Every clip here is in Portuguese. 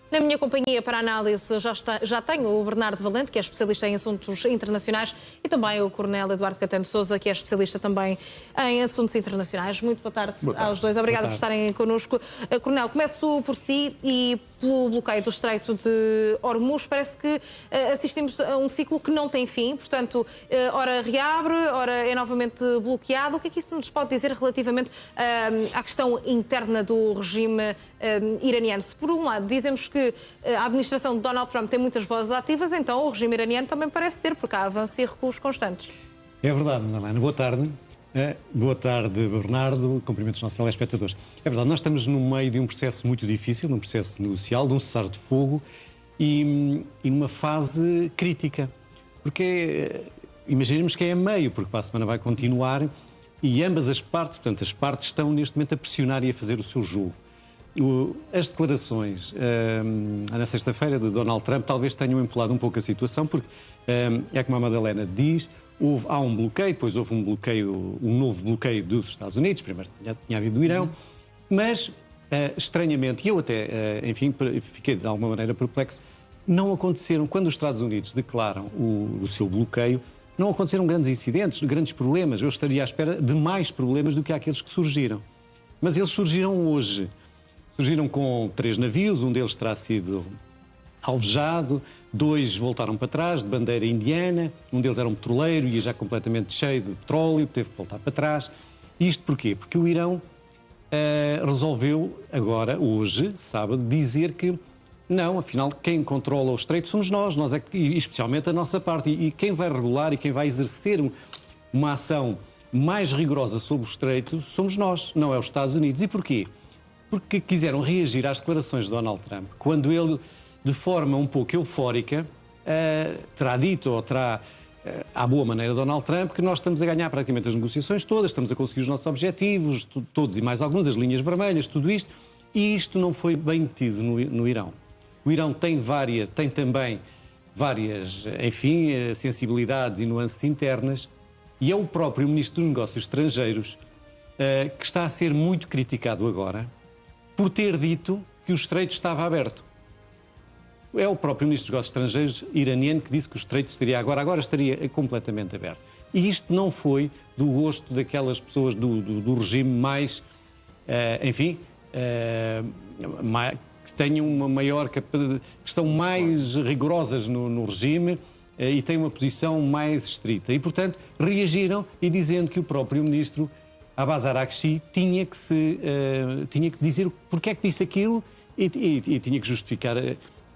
Na minha companhia para análise já tenho o Bernardo Valente, que é especialista em assuntos internacionais, e também o Coronel Eduardo Catano de Sousa, que é especialista também em assuntos internacionais. Muito boa tarde, aos dois. Obrigada por estarem connosco. Coronel, começo por si e pelo bloqueio do Estreito de Hormuz. Parece que assistimos a um ciclo que não tem fim, portanto, ora reabre, ora é novamente bloqueado. O que é que isso nos pode dizer relativamente à questão interna do regime iraniano? Se por um lado dizemos que a administração de Donald Trump tem muitas vozes ativas, então o regime iraniano também parece ter, porque há avanços e recuos constantes. É verdade, Madalena. Boa tarde. Boa tarde, Bernardo. Cumprimentos aos nossos telespectadores. É verdade, nós estamos no meio de um processo muito difícil, um processo negocial, de um cessar-de-fogo e numa fase crítica. Porque imaginemos que é a meio, porque para a semana vai continuar e ambas as partes, portanto, as partes estão neste momento a pressionar e a fazer o seu jogo. As declarações na sexta-feira de Donald Trump talvez tenham empolado um pouco a situação, porque é como a Madalena diz, há um bloqueio, depois houve um novo bloqueio dos Estados Unidos, primeiro tinha havido do Irão, mas estranhamente, e eu até, enfim, fiquei de alguma maneira perplexo, não aconteceram, quando os Estados Unidos declaram o seu bloqueio, não aconteceram grandes incidentes, grandes problemas. Eu estaria à espera de mais problemas do que aqueles que surgiram. Mas eles surgiram hoje. Surgiram com 3 navios, um deles terá sido alvejado, 2 voltaram para trás, de bandeira indiana, um deles era um petroleiro, ia já completamente cheio de petróleo, teve que voltar para trás. Isto porquê? Porque o Irão resolveu agora, hoje, sábado, dizer que não, afinal, quem controla o Estreito somos nós é que, e especialmente a nossa parte, e quem vai regular e quem vai exercer uma ação mais rigorosa sobre o Estreito somos nós, não é os Estados Unidos. E porquê? Porque quiseram reagir às declarações de Donald Trump, quando ele, de forma um pouco eufórica, terá dito, ou terá, à boa maneira, Donald Trump, que nós estamos a ganhar praticamente as negociações todas, estamos a conseguir os nossos objetivos, todos e mais alguns, as linhas vermelhas, tudo isto, e isto não foi bem metido no Irão. O Irão tem também várias, enfim, sensibilidades e nuances internas, e é o próprio Ministro dos Negócios Estrangeiros que está a ser muito criticado agora, por ter dito que o Estreito estava aberto. É o próprio Ministro dos Negócios Estrangeiros iraniano que disse que o Estreito estaria agora estaria completamente aberto. E isto não foi do gosto daquelas pessoas do regime mais, enfim, que tenham uma maior capacidade, que estão mais rigorosas no regime e têm uma posição mais estrita. E, portanto, reagiram e dizendo que o próprio Ministro Abbas Araghchi tinha que dizer porque é que disse aquilo e tinha que justificar.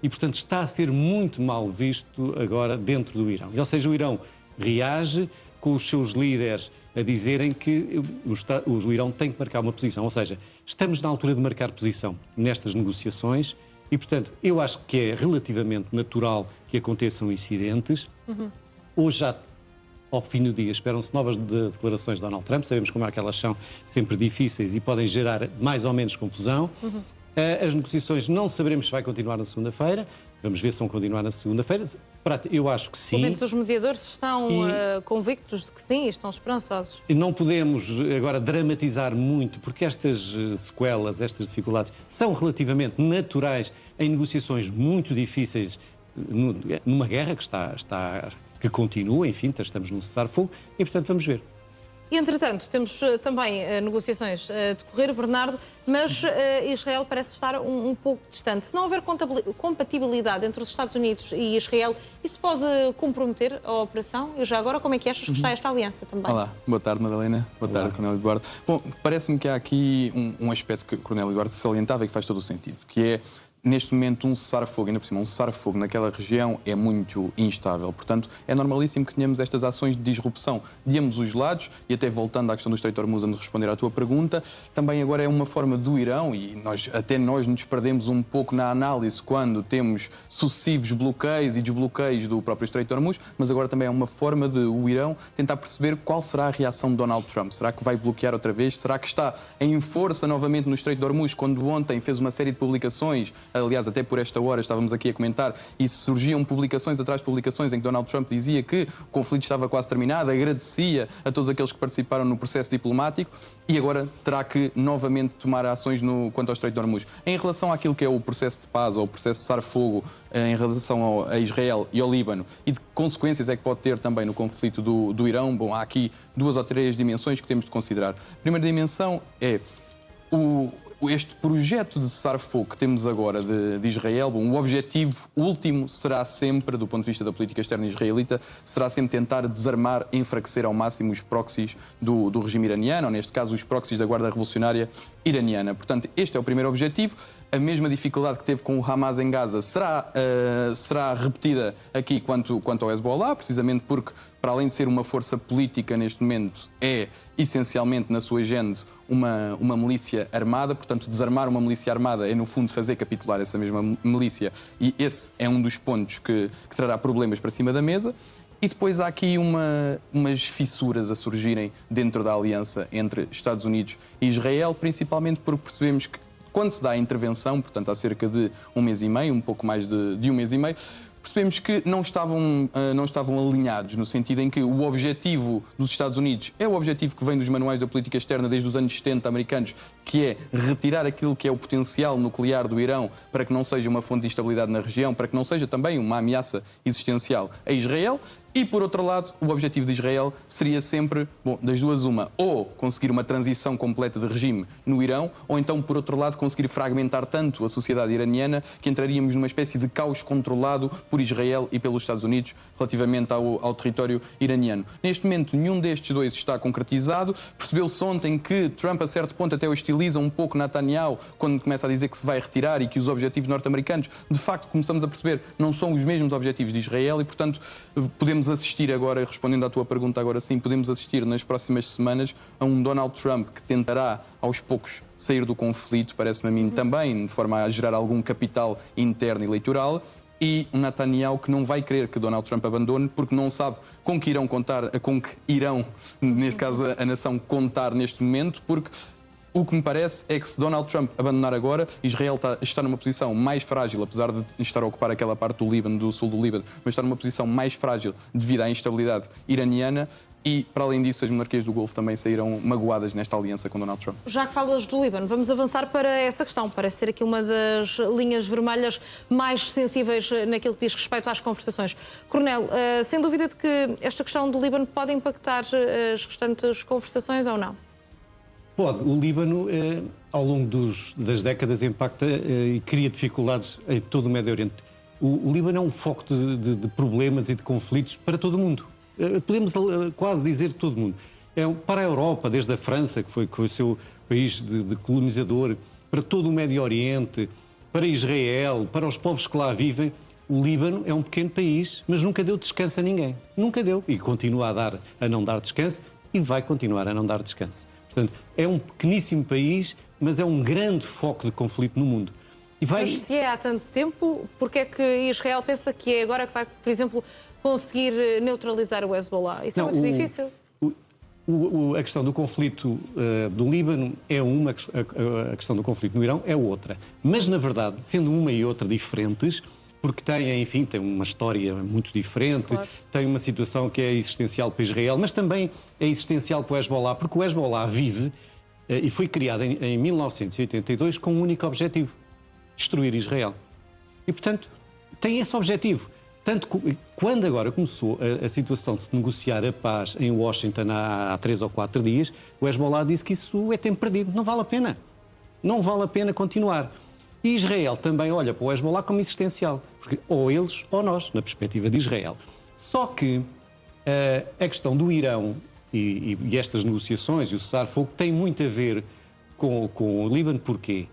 E, portanto, está a ser muito mal visto agora dentro do Irão. Ou seja, o Irão reage com os seus líderes a dizerem que o Irão tem que marcar uma posição. Ou seja, estamos na altura de marcar posição nestas negociações e, portanto, eu acho que é relativamente natural que aconteçam incidentes. Hoje já, ao fim do dia, esperam-se novas declarações de Donald Trump. Sabemos como é que elas são sempre difíceis e podem gerar mais ou menos confusão. As negociações não saberemos se vai continuar na segunda-feira. Vamos ver se vão continuar na segunda-feira. Eu acho que sim. Pelo menos os mediadores estão convictos de que sim e estão esperançosos. E não podemos agora dramatizar muito, porque estas sequelas, estas dificuldades, são relativamente naturais em negociações muito difíceis numa guerra que continua, enfim, estamos num cessar-fogo e, portanto, vamos ver. E, entretanto, temos também negociações a decorrer, Bernardo, mas Israel parece estar um pouco distante. Se não houver compatibilidade entre os Estados Unidos e Israel, isso pode comprometer a operação? E já agora, como é que achas que está esta aliança também? Olá, boa tarde, Madalena. Boa tarde, Coronel Eduardo. Bom, parece-me que há aqui um aspecto que o Coronel Eduardo salientava e que faz todo o sentido, que é, neste momento, um cessar-fogo, ainda por cima, um cessar-fogo naquela região é muito instável. Portanto, é normalíssimo que tenhamos estas ações de disrupção de ambos os lados, e até voltando à questão do Estreito de Hormuz, antes de responder à tua pergunta, também agora é uma forma do Irão, e nós nos perdemos um pouco na análise quando temos sucessivos bloqueios e desbloqueios do próprio Estreito de Hormuz, mas agora também é uma forma de o Irão tentar perceber qual será a reação de Donald Trump. Será que vai bloquear outra vez? Será que está em força novamente no Estreito de Hormuz, quando ontem fez uma série de publicações Aliás, até por esta hora estávamos aqui a comentar e surgiam publicações atrás de publicações em que Donald Trump dizia que o conflito estava quase terminado, agradecia a todos aqueles que participaram no processo diplomático e agora terá que novamente tomar ações quanto ao Estreito de Hormuz. Em relação àquilo que é o processo de paz ou o processo de cessar-fogo em relação a Israel e ao Líbano e de consequências é que pode ter também no conflito do Irão, bom, há aqui 2 ou 3 dimensões que temos de considerar. A primeira dimensão é este projeto de cessar-fogo que temos agora de Israel, bom, o objetivo último será sempre, do ponto de vista da política externa israelita, será sempre tentar desarmar, enfraquecer ao máximo os proxies do regime iraniano, ou neste caso os proxies da Guarda Revolucionária iraniana. Portanto, este é o primeiro objetivo. A mesma dificuldade que teve com o Hamas em Gaza será repetida aqui quanto ao Hezbollah, precisamente porque, para além de ser uma força política neste momento, é essencialmente na sua gênese uma milícia armada. Portanto, desarmar uma milícia armada é, no fundo, fazer capitular essa mesma milícia. E esse é um dos pontos que trará problemas para cima da mesa. E depois há aqui umas fissuras a surgirem dentro da aliança entre Estados Unidos e Israel, principalmente porque percebemos que, quando se dá a intervenção, portanto há cerca de 1 mês e meio, um pouco mais de 1 mês e meio, percebemos que não estavam alinhados, no sentido em que o objetivo dos Estados Unidos é o objetivo que vem dos manuais da política externa desde os anos 70 americanos, que é retirar aquilo que é o potencial nuclear do Irão para que não seja uma fonte de instabilidade na região, para que não seja também uma ameaça existencial a Israel. E, por outro lado, o objetivo de Israel seria sempre, bom, das duas uma, ou conseguir uma transição completa de regime no Irão, ou então, por outro lado, conseguir fragmentar tanto a sociedade iraniana que entraríamos numa espécie de caos controlado por Israel e pelos Estados Unidos relativamente ao território iraniano. Neste momento, nenhum destes dois está concretizado. Percebeu-se ontem que Trump, a certo ponto, até hostiliza um pouco Netanyahu quando começa a dizer que se vai retirar e que os objetivos norte-americanos, de facto, começamos a perceber, não são os mesmos objetivos de Israel e, portanto, podemos assistir agora, respondendo à tua pergunta agora sim, podemos assistir nas próximas semanas a um Donald Trump que tentará aos poucos sair do conflito, parece-me a mim também, de forma a gerar algum capital interno eleitoral, e um Netanyahu que não vai querer que Donald Trump abandone porque não sabe com que irão, neste caso a nação, contar neste momento, porque o que me parece é que se Donald Trump abandonar agora, Israel está numa posição mais frágil, apesar de estar a ocupar aquela parte do Líbano, do sul do Líbano, mas está numa posição mais frágil devido à instabilidade iraniana e, para além disso, as monarquias do Golfo também saíram magoadas nesta aliança com Donald Trump. Já que falas do Líbano, vamos avançar para essa questão. Parece ser aqui uma das linhas vermelhas mais sensíveis naquilo que diz respeito às conversações. Coronel, sem dúvida de que esta questão do Líbano pode impactar as restantes conversações ou não? Pode. O Líbano, ao longo das décadas, impacta e cria dificuldades em todo o Médio Oriente. O Líbano é um foco de problemas e de conflitos para todo o mundo. Podemos quase dizer todo o mundo. Para a Europa, desde a França, que foi o seu país de colonizador, para todo o Médio Oriente, para Israel, para os povos que lá vivem, o Líbano é um pequeno país, mas nunca deu descanso a ninguém. Nunca deu. E continua a não dar descanso e vai continuar a não dar descanso. Portanto, é um pequeníssimo país, mas é um grande foco de conflito no mundo. Mas se é há tanto tempo, porque é que Israel pensa que é agora que vai, por exemplo, conseguir neutralizar o Hezbollah? Isso é muito difícil. A questão do conflito do Líbano é uma, a questão do conflito no Irão é outra. Mas, na verdade, sendo uma e outra diferentes, porque tem uma história muito diferente, claro. Tem uma situação que é existencial para Israel, mas também é existencial para o Hezbollah, porque o Hezbollah vive e foi criado em 1982 com um único objetivo: destruir Israel. E, portanto, tem esse objetivo. Tanto que, quando agora começou a situação de se negociar a paz em Washington há 3 ou 4 dias, o Hezbollah disse que isso é tempo perdido, não vale a pena. Não vale a pena continuar. E Israel também olha para o Hezbollah como existencial, porque ou eles ou nós, na perspectiva de Israel. Só que a questão do Irão e estas negociações e o cessar-fogo tem muito a ver com o Líbano. Porquê?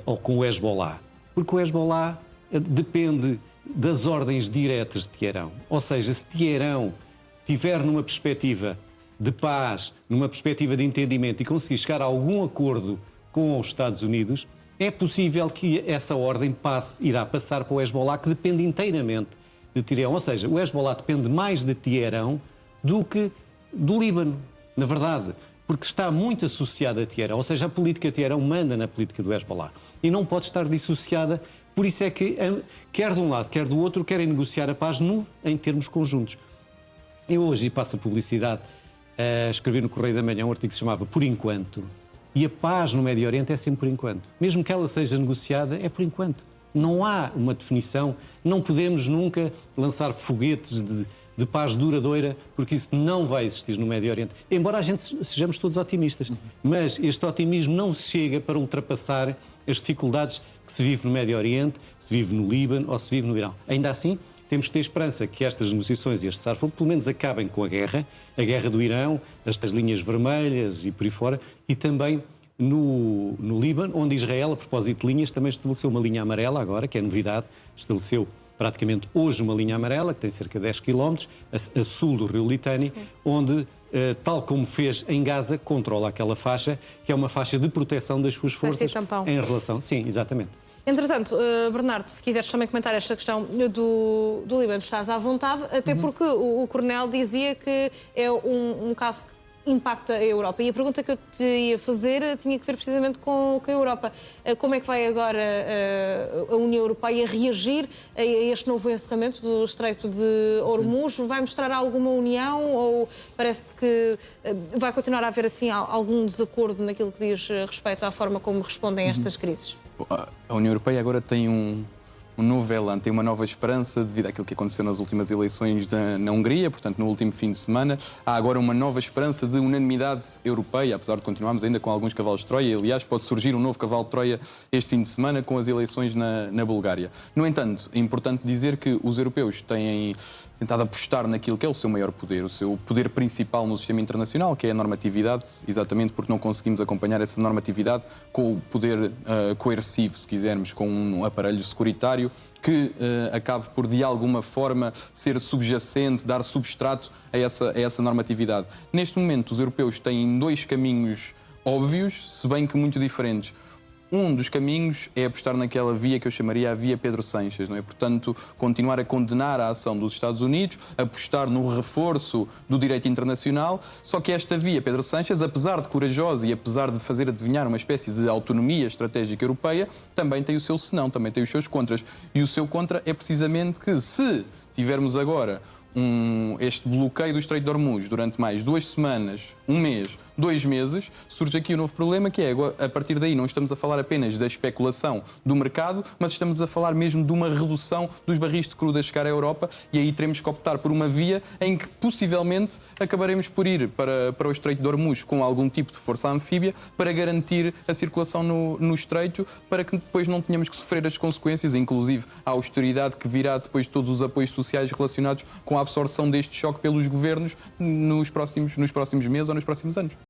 Ou com o Hezbollah. Porque o Hezbollah depende das ordens diretas de Teherão. Ou seja, se Teherão estiver numa perspectiva de paz, numa perspectiva de entendimento e conseguir chegar a algum acordo com os Estados Unidos, é possível que essa ordem irá passar para o Hezbollah, que depende inteiramente de Teherão. Ou seja, o Hezbollah depende mais de Teherão do que do Líbano, na verdade. porque está muito associada a Teherão, ou seja, a política de Teherão manda na política do Hezbollah e não pode estar dissociada. Por isso é que, quer de um lado, quer do outro, querem negociar a paz em termos conjuntos. Eu hoje passo a publicidade a escrever no Correio da Manhã um artigo que se chamava Por Enquanto. E a paz no Médio Oriente é sempre por enquanto. Mesmo que ela seja negociada, é por enquanto. Não há uma definição, não podemos nunca lançar foguetes de paz duradoura, porque isso não vai existir no Médio Oriente. Embora a gente sejamos todos otimistas, mas este otimismo não chega para ultrapassar as dificuldades que se vive no Médio Oriente, se vive no Líbano ou se vive no Irão. Ainda assim, temos que ter esperança que estas negociações e este cessar-fogo pelo menos acabem com a guerra do Irão, as linhas vermelhas e por aí fora, e também no Líbano, onde Israel, a propósito de linhas, também estabeleceu uma linha amarela agora, que é novidade, estabeleceu praticamente hoje uma linha amarela, que tem cerca de 10 km, a sul do rio Litani, onde, tal como fez em Gaza, controla aquela faixa, que é uma faixa de proteção das suas forças em relação... Sim, exatamente. Entretanto, Bernardo, se quiseres também comentar esta questão do Líbano, estás à vontade, até porque o coronel dizia que é um caso que impacta a Europa. E a pergunta que eu te ia fazer tinha que ver precisamente com a Europa. Como é que vai agora a União Europeia reagir a este novo encerramento do Estreito de Hormuz? Vai mostrar alguma união ou parece-te que vai continuar a haver assim algum desacordo naquilo que diz respeito à forma como respondem a estas crises? A União Europeia agora tem um novo elan, tem uma nova esperança devido àquilo que aconteceu nas últimas eleições na Hungria, portanto, no último fim de semana. Há agora uma nova esperança de unanimidade europeia, apesar de continuarmos ainda com alguns cavalos de Troia. Aliás, pode surgir um novo cavalo de Troia este fim de semana com as eleições na Bulgária. No entanto, é importante dizer que os europeus têm tentado apostar naquilo que é o seu maior poder, o seu poder principal no sistema internacional, que é a normatividade, exatamente porque não conseguimos acompanhar essa normatividade com o poder coercivo, se quisermos, com um aparelho securitário que acabe por, de alguma forma, ser subjacente, dar substrato a essa normatividade. Neste momento, os europeus têm dois caminhos óbvios, se bem que muito diferentes. Um dos caminhos é apostar naquela via que eu chamaria a via Pedro Sánchez, não é? Portanto, continuar a condenar a ação dos Estados Unidos, apostar no reforço do direito internacional, só que esta via Pedro Sánchez, apesar de corajosa e apesar de fazer adivinhar uma espécie de autonomia estratégica europeia, também tem o seu senão, também tem os seus contras. E o seu contra é precisamente que, se tivermos agora este bloqueio do Estreito de Hormuz durante mais 2 semanas, 1 mês, 2 meses, surge aqui um novo problema, que é, a partir daí, não estamos a falar apenas da especulação do mercado, mas estamos a falar mesmo de uma redução dos barris de crudo a chegar à Europa, e aí teremos que optar por uma via em que, possivelmente, acabaremos por ir para o Estreito de Hormuz com algum tipo de força anfíbia para garantir a circulação no Estreito, para que depois não tenhamos que sofrer as consequências, inclusive a austeridade que virá depois de todos os apoios sociais relacionados com a absorção deste choque pelos governos nos próximos meses ou nos próximos anos.